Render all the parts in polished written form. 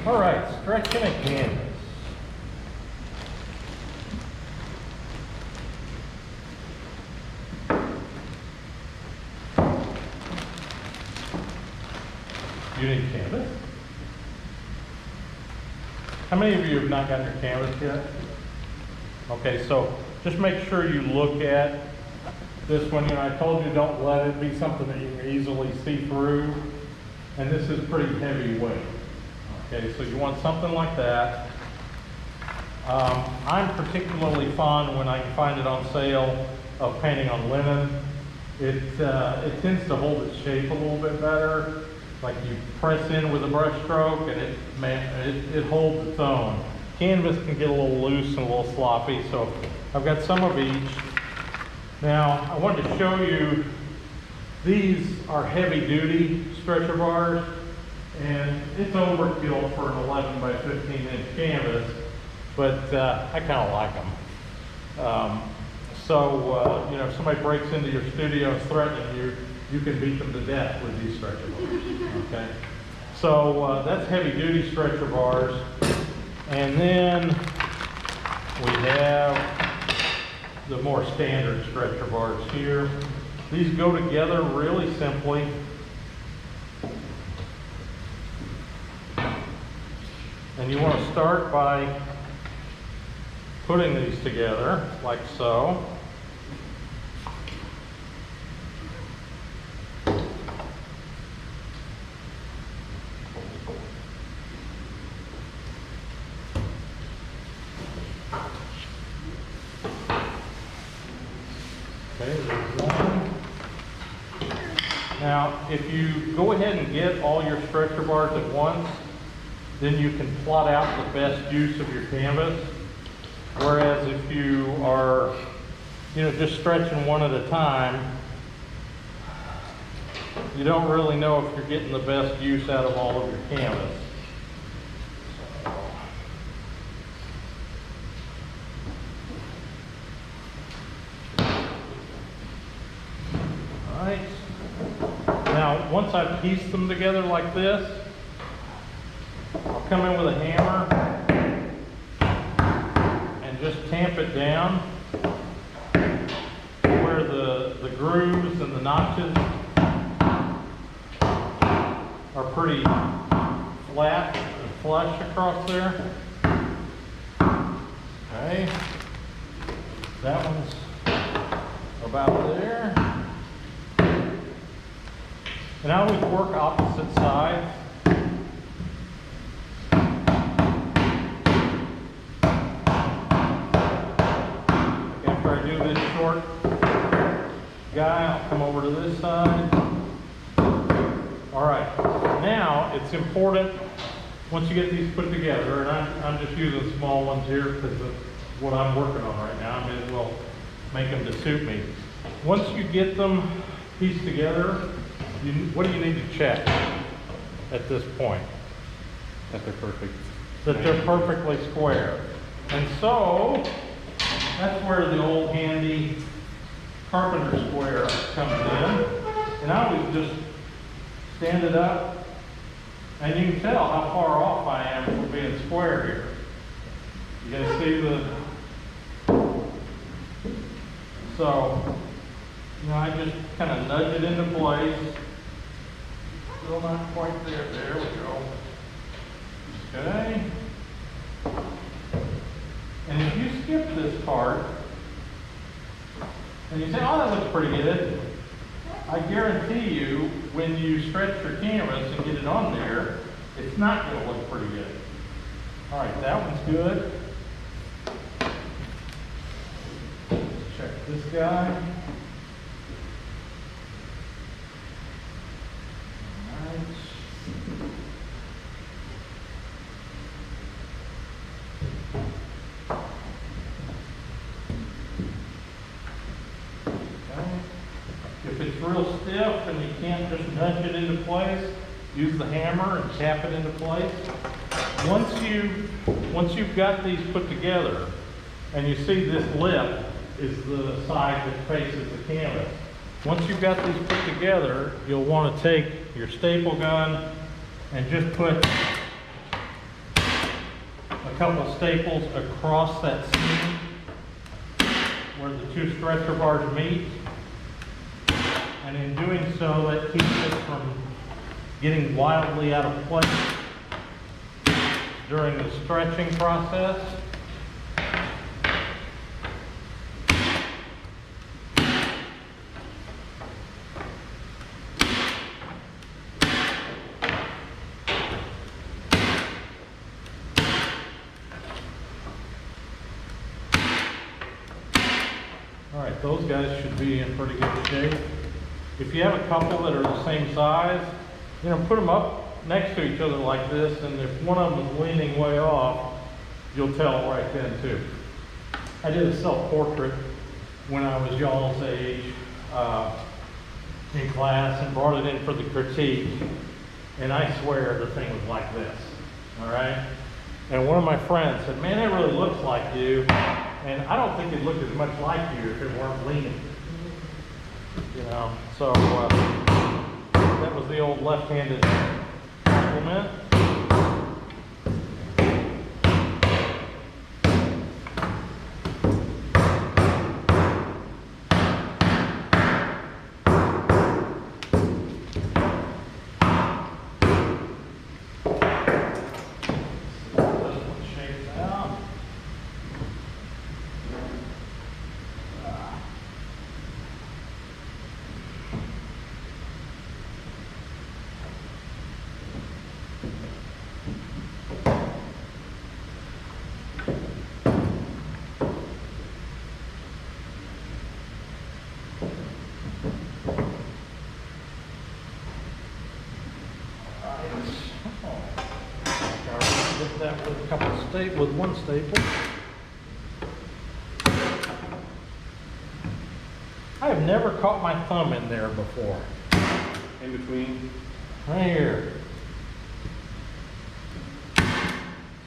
All right, stretching a canvas. You need canvas? How many of you have not gotten your canvas yet? Okay, so just make sure you look at this one. You know, I told you don't let it be something that you can easily see through. And this is pretty heavy weight. Okay, so you want something like that. I'm particularly fond when I can find it on sale of painting on linen. It tends to hold its shape a little bit better. Like you press in with a brush stroke and it holds its own. Canvas can get a little loose and a little sloppy, so I've got some of each. Now, I wanted to show you, these are heavy duty stretcher bars, and it's overkill for an 11 by 15 inch canvas, but I kind of like them. You know, if somebody breaks into your studio and is threatening you, you can beat them to death with these stretcher bars, okay? So that's heavy duty stretcher bars. And then we have the more standard stretcher bars here. These go together really simply. And you want to start by putting these together like so. Okay, there's one. Now, if you go ahead and get all your stretcher bars at once, then you can plot out the best use of your canvas. Whereas if you are, you know, just stretching one at a time, you don't really know if you're getting the best use out of all of your canvas. All right. Now, once I've pieced them together like this, I'll come in with a hammer and just tamp it down where the grooves and the notches are pretty flat and flush across there. Okay, that one's about there. And I always work opposite sides. After I do this short guy, I'll come over to this side. All right, now it's important, once you get these put together, and I'm just using small ones here because of what I'm working on right now. I may as well make them to suit me. Once you get them pieced together, what do you need to check at this point? That they're perfect. That they're perfectly square. And so, that's where the old handy carpenter square comes in. And I would just stand it up, and you can tell how far off I am from being square here. You guys see the... So, you know, I just kind of nudge it into place. Still not quite there. There we go. Okay. And if you skip this part, and you say, oh, that looks pretty good, I guarantee you, when you stretch your canvas and get it on there, it's not going to look pretty good. All right, that one's good. Let's check this guy. If it's real stiff and you can't just nudge it into place, use the hammer and tap it into place. Once you've got these put together, and you see this lip is the side that faces the canvas. Once you've got these put together, you'll want to take your staple gun and just put couple staples across that seam where the two stretcher bars meet. And in doing so, that keeps it from getting wildly out of place during the stretching process. All right, those guys should be in pretty good shape. If you have a couple that are the same size, you know, put them up next to each other like this, and if one of them is leaning way off, you'll tell right then too. I did a self-portrait when I was y'all's age in class and brought it in for the critique, and I swear the thing was like this, all right? And one of my friends said, man, that really looks like you. And I don't think it looked as much like you if it weren't leaning. You know, so that was the old left-handed compliment. That with a couple of with one staple. I have never caught my thumb in there before. In between? Right here.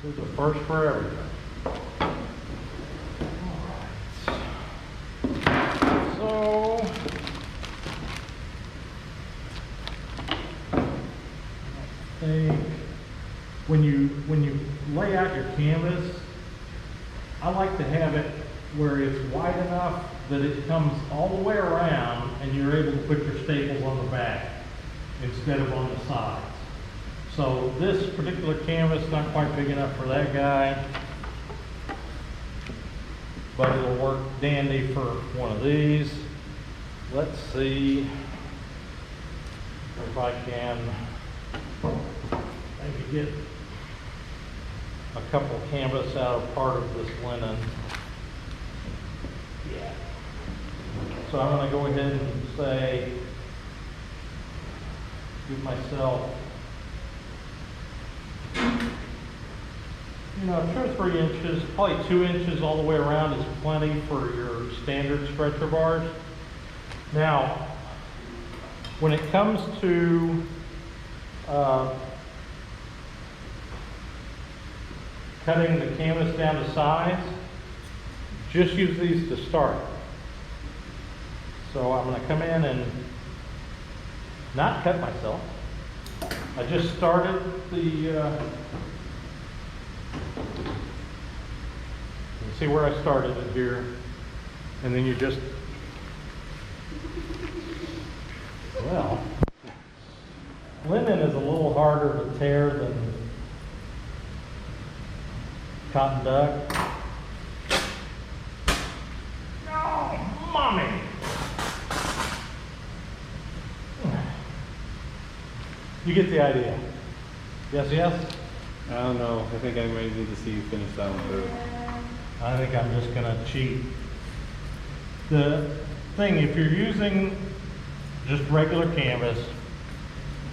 This is the first for everything. Alright. So I think when you lay out your canvas, I like to have it where it's wide enough that it comes all the way around and you're able to put your staples on the back instead of on the sides. So this particular canvas is not quite big enough for that guy, but it'll work dandy for one of these. Let's see if I can maybe get a couple canvas out of part of this linen. Yeah. So I'm going to go ahead and say, give myself, 2 or 3 inches, probably 2 inches all the way around is plenty for your standard stretcher bars. Now, when it comes to cutting the canvas down to size, just use these to start. So I'm going to come in and not cut myself. I just started the, you can see where I started it here, and then you just, well, linen is a little harder to tear than cotton duck. Oh, mommy! You get the idea. Yes, yes? I don't know. I think I might need to see you finish that one through. I think I'm just gonna cheat. The thing, if you're using just regular canvas,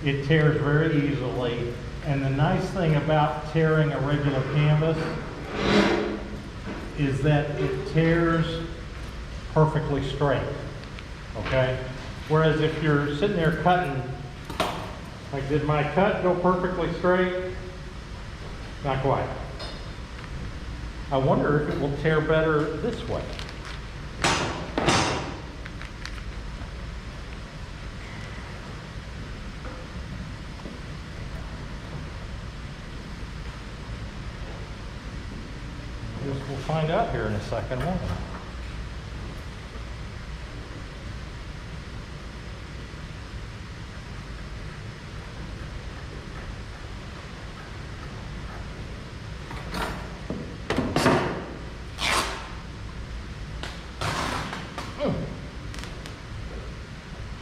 it tears very easily. And the nice thing about tearing a regular canvas is that it tears perfectly straight, okay? Whereas if you're sitting there cutting, like, did my cut go perfectly straight? Not quite. I wonder if it will tear better this way. we'll find out here in a second, won't we?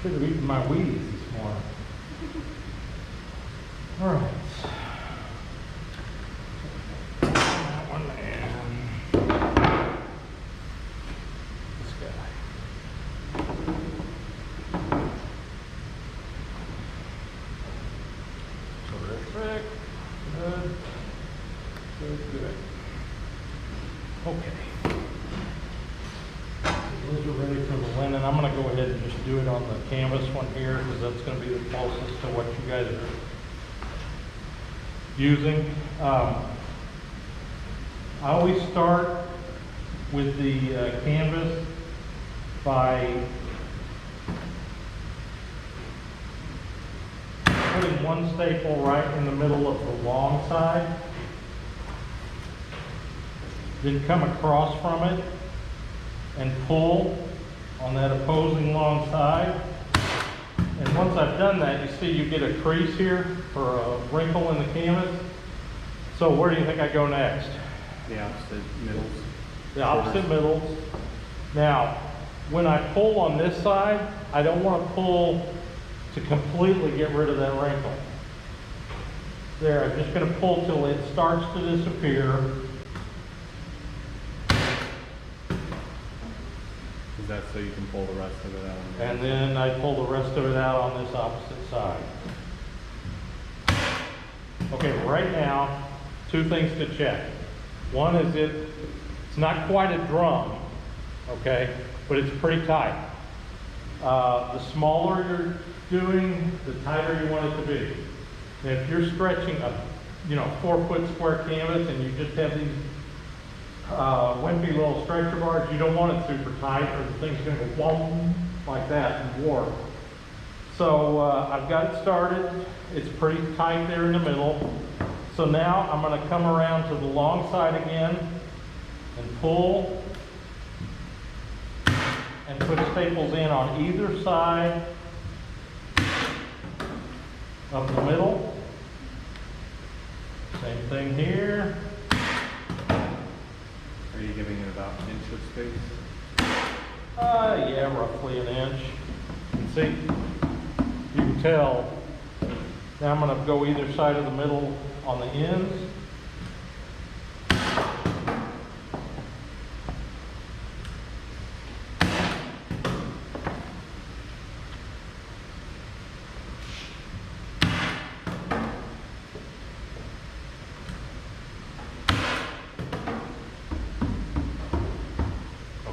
Should have eaten my Wheaties this morning. All right. That one and this guy. Terrific. Good. Good, good. Okay. Those are ready for the linen. I'm going to go ahead and just do it on the canvas one here because that's going to be the closest to what you guys are using. I always start with the canvas by putting one staple right in the middle of the long side, then come across from it and pull on that opposing long side. And once I've done that, you see you get a crease here or a wrinkle in the canvas. So where do you think I go next? The opposite middles. The opposite middles. Now, when I pull on this side, I don't want to pull to completely get rid of that wrinkle. There, I'm just going to pull till it starts to disappear. Is that so you can pull the rest of it out? And then I pull the rest of it out on this opposite side. Okay, right now, two things to check. One is it's not quite a drum, okay, but it's pretty tight. The smaller you're doing, the tighter you want it to be. Now, if you're stretching a 4-foot square canvas and you just have these wimpy little stretcher bars, you don't want it super tight or the thing's going to go whoom like that and warp. So I've got it started. It's pretty tight there in the middle. So now I'm going to come around to the long side again and pull and put staples in on either side of the middle. Same thing here. Are you giving it about an inch of space? Yeah, roughly an inch. And see, you can tell. Now I'm going to go either side of the middle on the ends.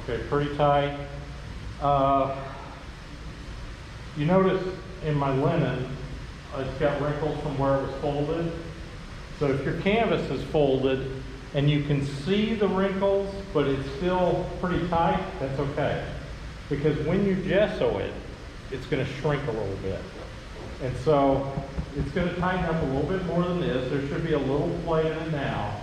Okay, pretty tight. You notice in my linen, it's got wrinkles from where it was folded. So if your canvas is folded and you can see the wrinkles, but it's still pretty tight, that's okay. Because when you gesso it, it's going to shrink a little bit. And so it's going to tighten up a little bit more than this. There should be a little play in it now.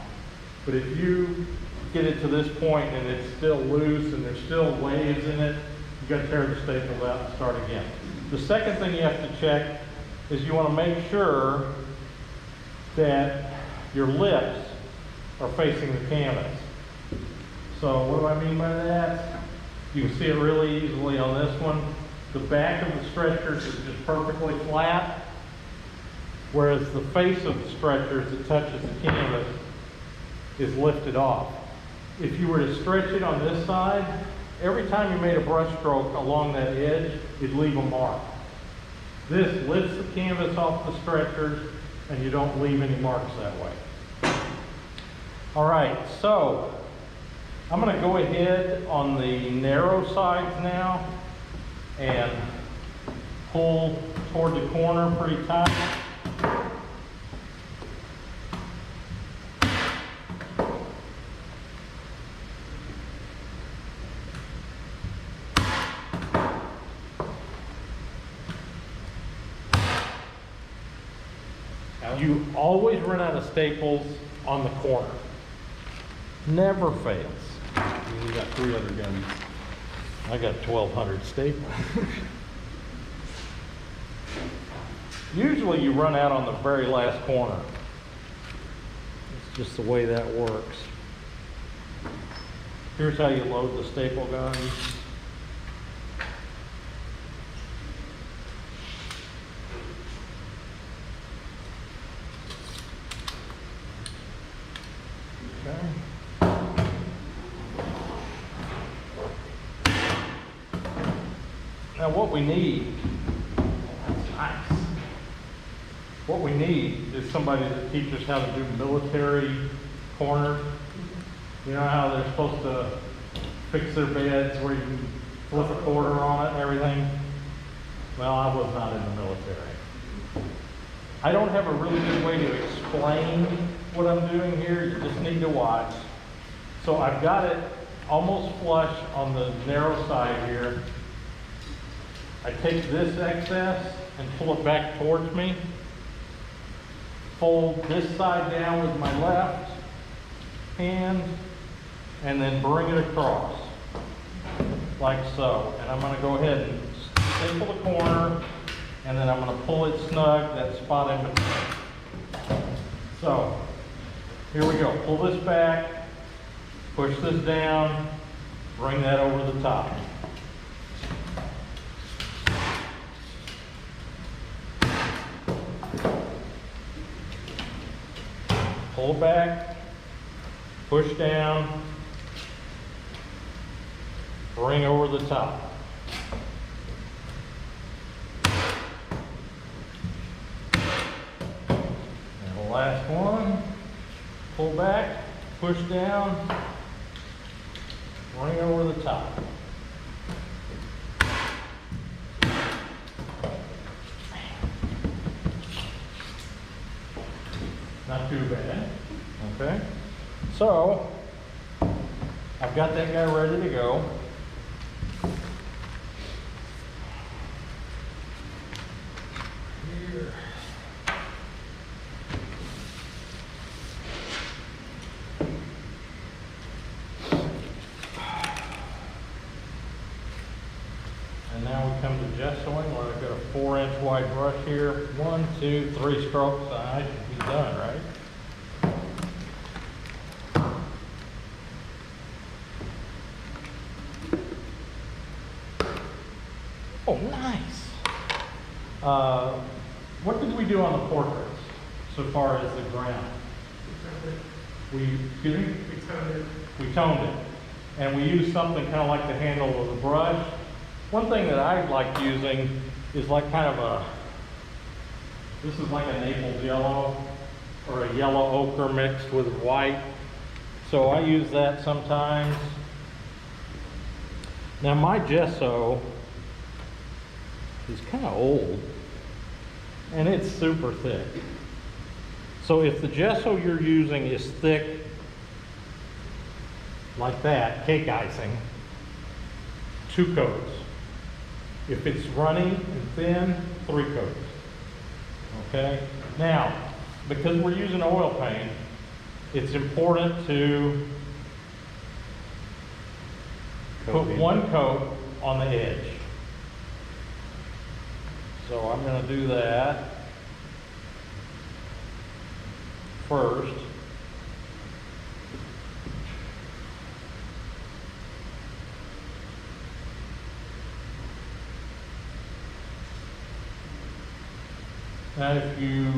But if you get it to this point and it's still loose and there's still waves in it, you got to tear the staples out and start again. The second thing you have to check is you want to make sure that your lips are facing the canvas. So what do I mean by that? You can see it really easily on this one. The back of the stretchers is just perfectly flat, whereas the face of the stretchers that touches the canvas is lifted off. If you were to stretch it on this side, every time you made a brush stroke along that edge, it'd leave a mark. This lifts the canvas off the stretchers and you don't leave any marks that way. All right, so I'm going to go ahead on the narrow sides now and pull toward the corner pretty tight. You always run out of staples on the corner. Never fails. You got 3 other guns. I got 1,200 staples. Usually you run out on the very last corner. It's just the way that works. Here's how you load the staple gun. Okay. Now what we need, that's nice. What we need is somebody that teaches how to do military corners. You know how they're supposed to fix their beds where you can flip a quarter on it and everything? Well, I was not in the military. I don't have a really good way to explain what I'm doing here. You just need to watch. So I've got it almost flush on the narrow side here. I take this excess and pull it back towards me. Fold this side down with my left hand and then bring it across like so. And I'm going to go ahead and staple the corner and then I'm going to pull it snug, that spot in between. So here we go. Pull this back, push this down, bring that over the top. Pull back, push down, bring over the top. And the last one, pull back, push down, bring over the top. Not too bad. Okay. So, I've got that guy ready to go. Here. And now we come to gessoing, where I've got a 4-inch wide brush here. 1, 2, 3 strokes, and I should be done, right? Oh, nice. What did we do on the portraits so far as the ground? Excuse me? We toned it. And we used something kind of like the handle of the brush. One thing that I like using is like kind of this is like a Naples yellow or a yellow ochre mixed with white. So I use that sometimes. Now my gesso is kind of old and it's super thick. So if the gesso you're using is thick like that, cake icing, 2 coats. If it's runny and thin, 3 coats. Okay? Now, because we're using oil paint, it's important to put 1 coat on the edge. So I'm going to do that first. Now if you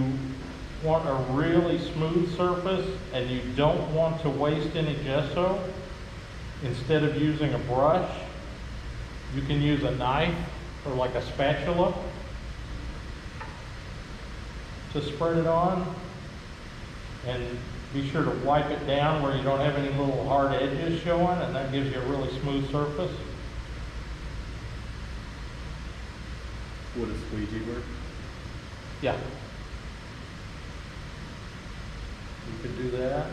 want a really smooth surface and you don't want to waste any gesso, instead of using a brush, you can use a knife or like a spatula to spread it on, and be sure to wipe it down where you don't have any little hard edges showing, and that gives you a really smooth surface. Would a squeegee work? Yeah. You could do that.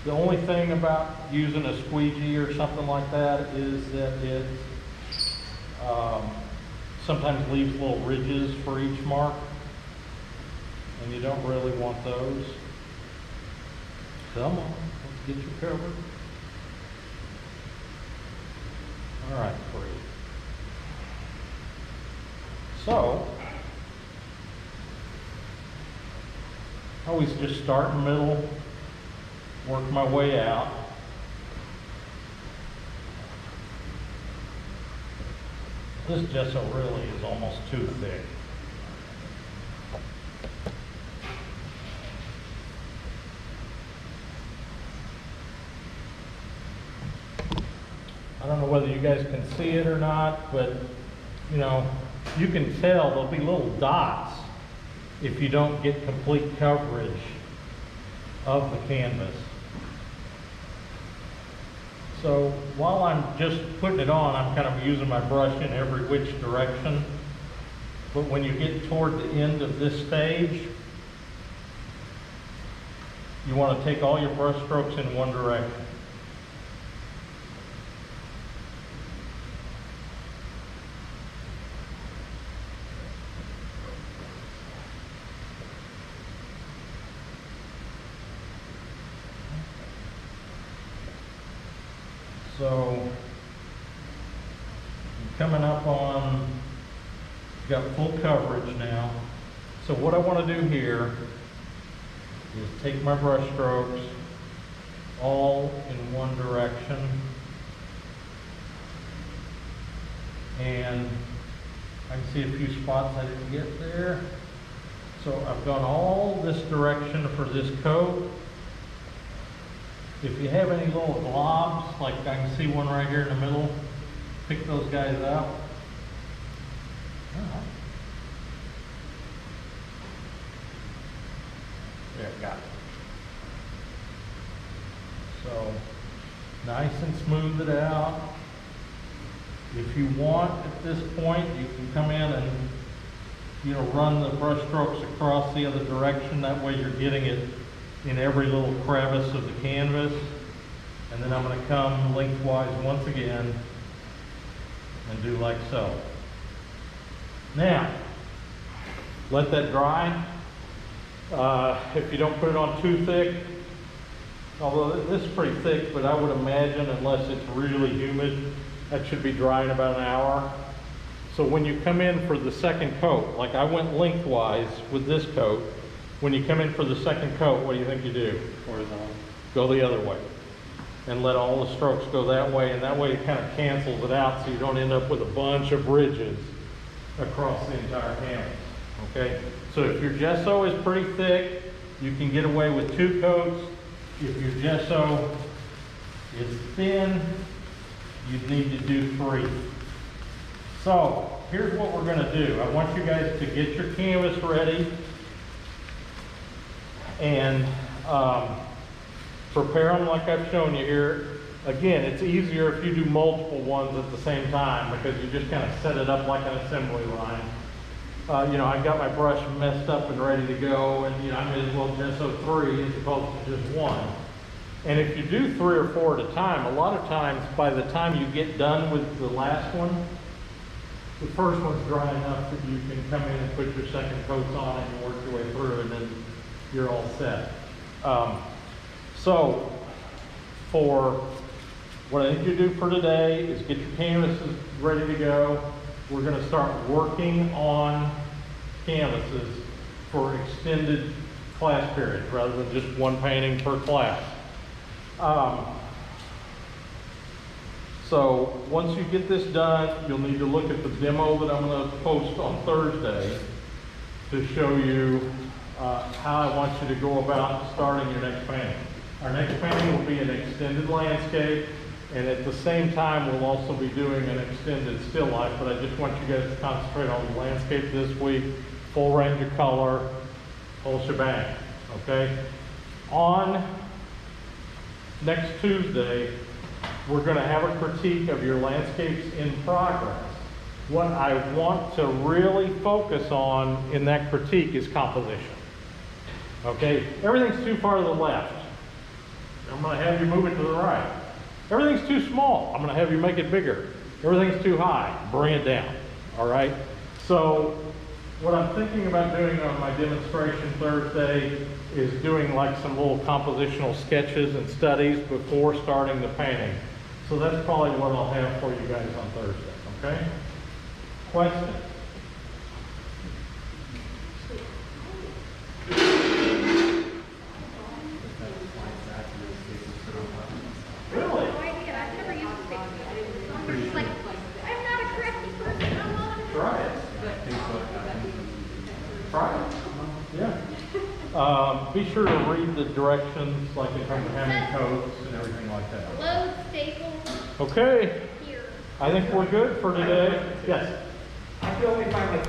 The only thing about using a squeegee or something like that is that it sometimes leaves little ridges for each mark, and you don't really want those. Come on, let's get you covered. All right, great. So, I always just start in the middle, work my way out. This gesso really is almost too thick. I don't know whether you guys can see it or not, but you know, you can tell there'll be little dots if you don't get complete coverage of the canvas. So while I'm just putting it on, I'm kind of using my brush in every which direction. But when you get toward the end of this stage, you want to take all your brush strokes in one direction. So, I'm coming up on, got full coverage now. So what I want to do here is take my brush strokes all in one direction. And I can see a few spots I didn't get there. So I've gone all this direction for this coat. If you have any little globs, like I can see one right here in the middle, pick those guys out. There, got it. So, nice and smooth it out. If you want, at this point, you can come in and, you know, run the brush strokes across the other direction. That way you're getting it in every little crevice of the canvas. And then I'm going to come lengthwise once again and do like so. Now, let that dry. If you don't put it on too thick, although this is pretty thick, but I would imagine unless it's really humid, that should be dry in about an hour. So when you come in for the second coat, like I went lengthwise with this coat, when you come in for the second coat, what do you think you do? Horizontal. Go the other way. And let all the strokes go that way, and that way it kind of cancels it out so you don't end up with a bunch of ridges across the entire canvas. Okay? So if your gesso is pretty thick, you can get away with 2 coats. If your gesso is thin, you'd need to do 3. So here's what we're going to do. I want you guys to get your canvas ready and prepare them like I've shown you here. Again, it's easier if you do multiple ones at the same time because you just kind of set it up like an assembly line. You know, I got my brush messed up and ready to go, and you know, I may as well gesso 3 as opposed to just 1. And if you do 3 or 4 at a time, a lot of times by the time you get done with the last one, the first one's dry enough that you can come in and put your second coats on and work your way through, and then you're all set. So, for what I need you to do for today is get your canvases ready to go. We're going to start working on canvases for extended class periods rather than just one painting per class. So once you get this done, you'll need to look at the demo that I'm going to post on Thursday to show you how I want you to go about starting your next painting. Our next painting will be an extended landscape, and at the same time we'll also be doing an extended still life, but I just want you guys to concentrate on the landscape this week, full range of color, whole shebang, okay? On next Tuesday, we're going to have a critique of your landscapes in progress. What I want to really focus on in that critique is composition. Okay, everything's too far to the left. I'm going to have you move it to the right. Everything's too small. I'm going to have you make it bigger. Everything's too high. Bring it down. All right? So what I'm thinking about doing on my demonstration Thursday is doing like some little compositional sketches and studies before starting the painting. So that's probably what I'll have for you guys on Thursday, okay? Questions? Really? No idea. I've never used a fixed one. I'm just like, I'm not a crafty person. I'm not. Try it. Try it. Yeah. Be sure to read the directions, like in terms of how many coats and everything like that. Load, staple, Okay. here. I think we're good for today. Yes. I feel if I like